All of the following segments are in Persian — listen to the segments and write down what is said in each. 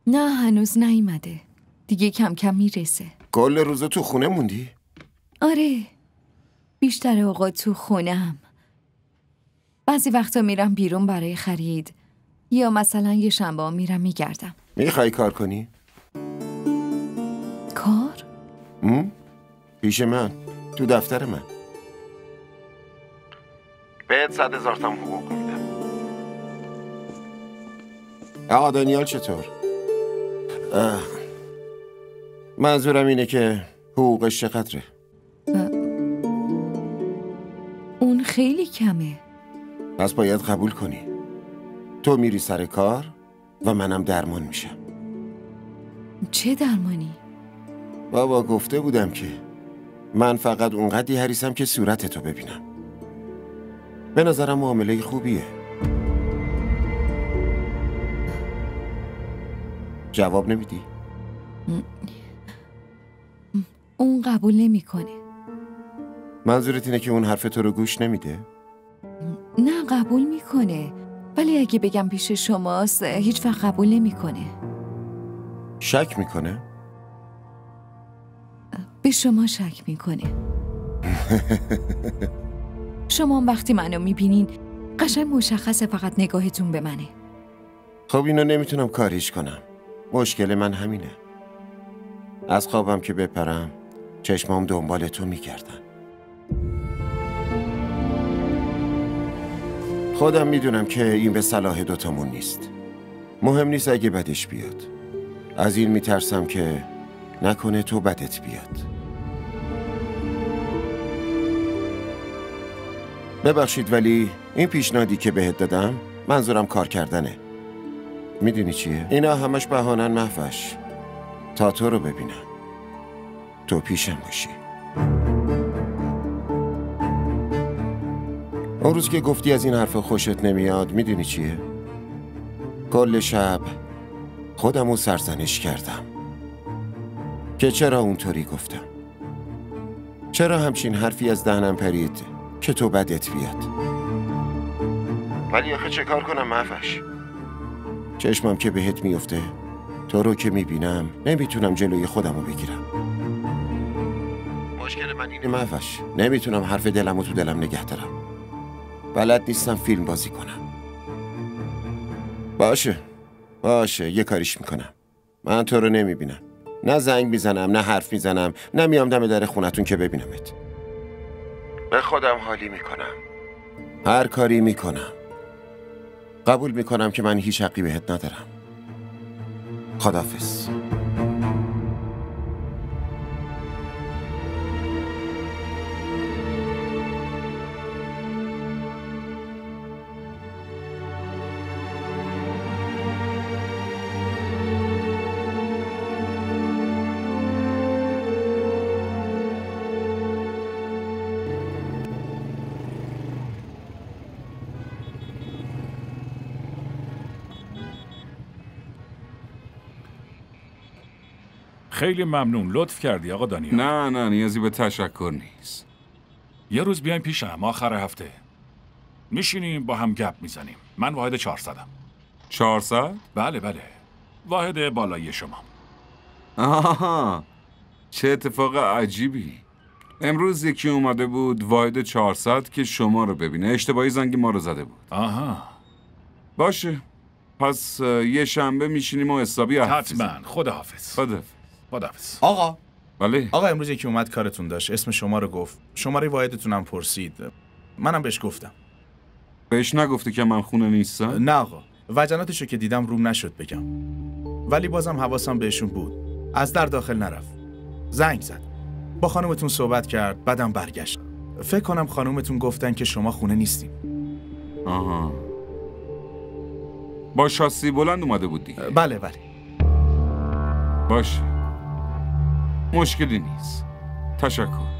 نه هنوز نیومده. دیگه کم کم میرسه. کل روز تو خونه موندی؟ آره، بیشتر اوقات تو خونه‌ام. بعضی وقتا میرم بیرون برای خرید، یا مثلا یه شنبه میرم میگردم. میخوای کار کنی؟ کار؟ پیش من، تو دفتر من. بهت 100,000 تومان حقوق میدم. آقا دانیال چطور؟ منظورم اینه که حقوقش چقدره؟ اون خیلی کمه. پس باید قبول کنی. تو میری سر کار و منم درمان میشم. چه درمانی؟ بابا گفته بودم که من فقط اونقدی حریصم که صورتتو ببینم. به نظرم معامله خوبیه. جواب نمیدی؟ اون قبول نمیکنه. منظورت اینه که اون حرف تو رو گوش نمیده؟ نه قبول میکنه، ولی اگه بگم پیش شماست هیچ وقت قبول نمیکنه. شک میکنه؟ به شما شک میکنه. شما وقتی منو میبینین قشنگ مشخصه فقط نگاهتون به منه. خب اینو نمیتونم کاریش کنم. مشکل من همینه. از خوابم که بپرم چشمام دنبال تو میگردن. خودم میدونم که این به صلاح دوتامون نیست. مهم نیست اگه بدش بیاد. از این میترسم که نکنه تو بدت بیاد. ببخشید ولی این پیشنهادی که بهت دادم منظورم کار کردنه. میدونی چیه؟ اینا همش بهانن مهوش تا تو رو ببینم، تو پیشم باشی. اون روز که گفتی از این حرف خوشت نمیاد، میدونی چیه؟ کل شب خودمو سرزنش کردم که چرا اونطوری گفتم. چرا همچین حرفی از دهنم پرید که تو بدت بیاد. ولی آخه چه کار کنم مهوش؟ چشمم که بهت میفته، تو رو که میبینم نمیتونم جلوی خودمو بگیرم. مشکل من اینه مهوش، نمیتونم حرف دلمو تو دلم نگه دارم. بلد نیستم فیلم بازی کنم. باشه یه کاریش میکنم. من تو رو نمیبینم، نه زنگ میزنم، نه حرف میزنم، نه میام دم در خونتون که ببینمت. به خودم حالی میکنم، هر کاری میکنم. قبول میکنم که من هیچ حقی بهت ندارم. خداحافظ. خیلی ممنون، لطف کردی آقا دانیال. نه نیازی به تشکر نیست. یه روز بیایم پیشم آخر هفته، میشینیم با هم گپ میزنیم. من واحد 400م. 400؟ بله واحد بالایی شما. آها، چه اتفاق عجیبی. امروز یکی اومده بود واحد 400 که شما رو ببینه، اشتباهی زنگ ما رو زده بود. آها باشه، پس یه شنبه میشینیم و حسابی حتما. خداحافظ. آقا بله. آقا امروز یکی اومد کارتون داشت، اسم شما رو گفت، شماره واحدتونم پرسید. منم بهش گفتم. بهش نگفتی که من خونه نیستم؟ نه آقا، وجناتشو که دیدم روم نشد بگم، ولی بازم حواسم بهشون بود. از در داخل نرفت، زنگ زد، با خانومتون صحبت کرد، بعدم برگشت. فکر کنم خانومتون گفتن که شما خونه نیستین. آها، با شاسی بلند اومده بود دیگه. بله باشه، مشکلی نیست. تشکر.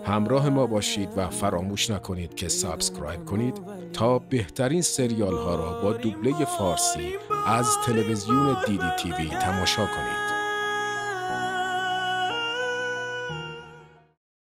همراه ما باشید و فراموش نکنید که سابسکرایب کنید تا بهترین سریال ها را با دوبله فارسی از تلویزیون دیدی تیوی تماشا کنید.